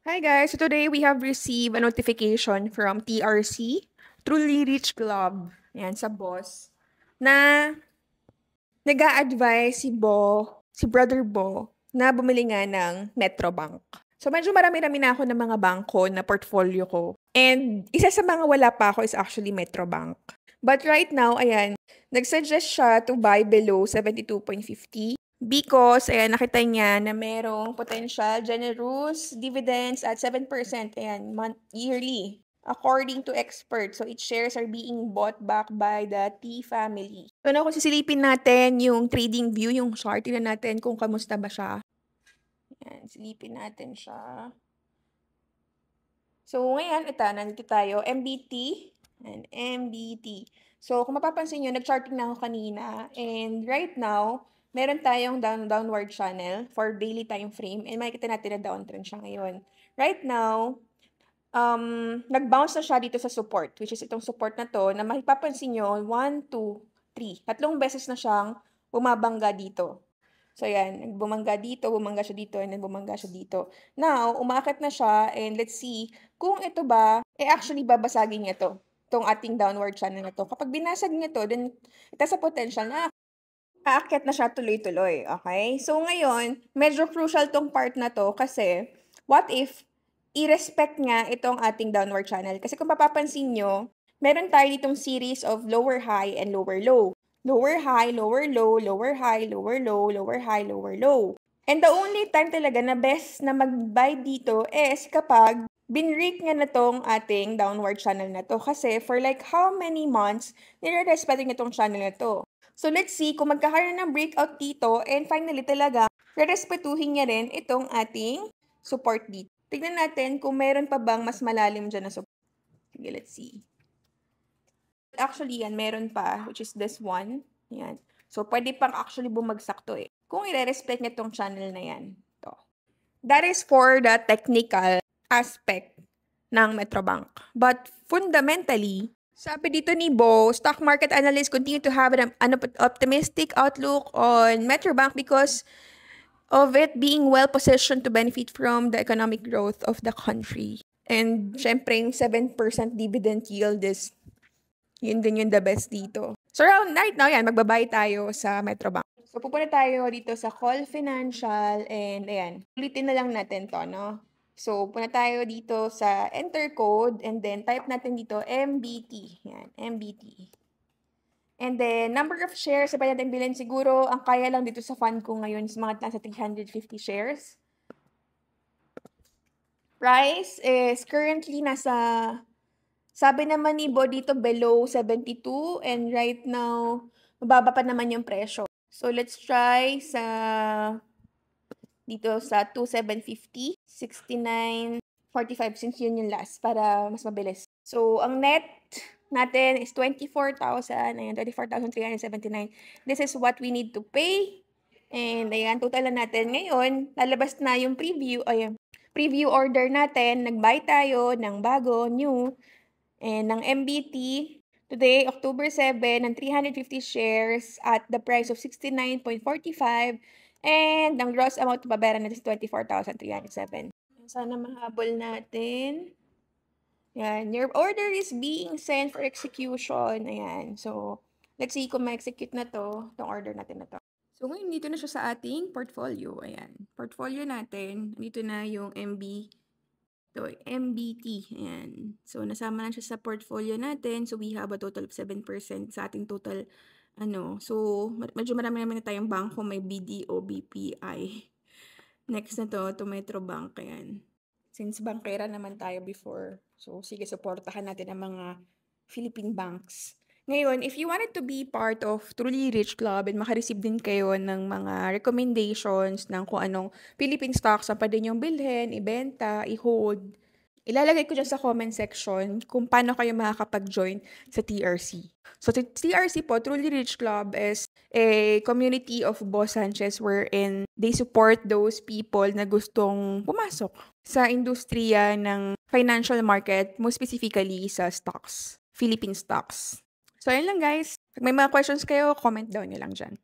Hi guys, so today we have received a notification from TRC, Truly Rich Club, yan, sa boss, na nag-a-advise si Brother Bo, na bumili nga ng Metrobank. So medyo marami-rami na ako ng mga bangko na portfolio ko. And isa sa mga wala pa ako is actually Metrobank. But right now, ayan, nagsuggest siya to buy below 72.50 because, ayan, nakita niya na merong potential generous dividends at 7%, ayan, yearly, according to experts. So, its shares are being bought back by the T family. So, na kung sisilipin natin yung trading view, yung chart, tingnan natin kung kamusta ba siya. Ayan, silipin natin siya. So, ngayon, ito, nandito tayo, MBT, and MBT. So, kung mapapansin nyo, nag-charting na ako kanina, and right now, meron tayong downward channel for daily time frame, and makikita natin na downtrend siya ngayon. Right now, nag-bounce na siya dito sa support, which is itong support na to, na mapapansin nyo, 1, 2, 3. Tatlong beses na siyang bumabangga dito. So, yan. Bumangga dito, bumangga siya dito, and then bumangga siya dito. Now, umakit na siya, and let's see kung ito ba, actually babasagin niya to. Itong ating downward channel na to. Kapag binasag niya to, then ito sa potential na aakyat na siya tuloy-tuloy. Okay? So, ngayon, medyo crucial tong part na to kasi, what if i-respect nga itong ating downward channel? Kasi kung mapapansin nyo, meron tayo ditong series of lower high and lower low. Lower high, lower low, lower high, lower low, lower high, lower low. And the only time talaga na best na mag-buy dito is kapag binreak nga na tong ating downward channel na to. Kasi for like how many months, nire-respect nga tong channel na to. So let's see kung magkakaroon ng breakout dito and finally talaga, re-respetuhin niya rin itong ating support dito. Tignan natin kung meron pa bang mas malalim dyan na support. Sige, let's see. Actually, yan, meron pa, which is this one. Yan. So, pwede pang actually bumagsak to eh. Kung i-respect niya tong channel na yan. To. That is for the technical aspect ng Metrobank. But fundamentally, sabi dito ni Bo, stock market analysts continue to have an optimistic outlook on Metrobank because of it being well-positioned to benefit from the economic growth of the country. And syempre, yung 7% dividend yield is yun din yung the best dito. So right now, yan, magbabay tayo sa Metrobank. So pupunta tayo dito sa Call Financial and ayan, ulitin na lang natin to, no? So punta tayo dito sa enter code and then type natin dito MBT. Yan, MBT. And then, number of shares, sabay natin bilhin siguro, ang kaya lang dito sa fund ko ngayon is mga nasa 350 shares. Price is currently nasa, sabi naman ni Bo dito below 72 and right now, mababa pa naman yung presyo. So, let's try sa, dito sa 2,750, 69.45 since yun yung last para mas mabilis. So, ang net natin is 24,000, ayan, 24,379. This is what we need to pay. And ayan, total na natin ngayon. Lalabas na yung preview, ayan, preview order natin. Nag-buy tayo ng bago, new, and ng MBT. Today, October 7, ng 350 shares at the price of 69.45. And ang gross amount na babayaran natin is 24,307. Sana mahabol natin. Yan, your order is being sent for execution. Ayan, so let's see kung ma-execute na to, itong order natin na to. So ngayon, dito na siya sa ating portfolio. Ayan, portfolio natin, dito na yung MBT. Ayan, so nasama na siya sa portfolio natin. So we have a total of 7% sa ating total, so medyo marami naman na tayong bangko, may BDO, BPI. Next na to Metrobank. Ayan. Since bankera naman tayo before, so sige, supportahan natin ang mga Philippine banks. Ngayon, if you wanted to be part of Truly Rich Club and makareceive din kayo ng mga recommendations ng kung anong Philippine stocks ang pwede nyong bilhin, ibenta, i-hold, ilalagay ko dyan sa comment section kung paano kayo makakapag-join sa TRC. So, TRC po, Truly Rich Club, is a community of Boss Sanchez wherein they support those people na gustong pumasok sa industriya ng financial market, more specifically sa stocks, Philippine stocks. So, ayun lang guys. Pag may mga questions kayo, comment down nyo lang dyan.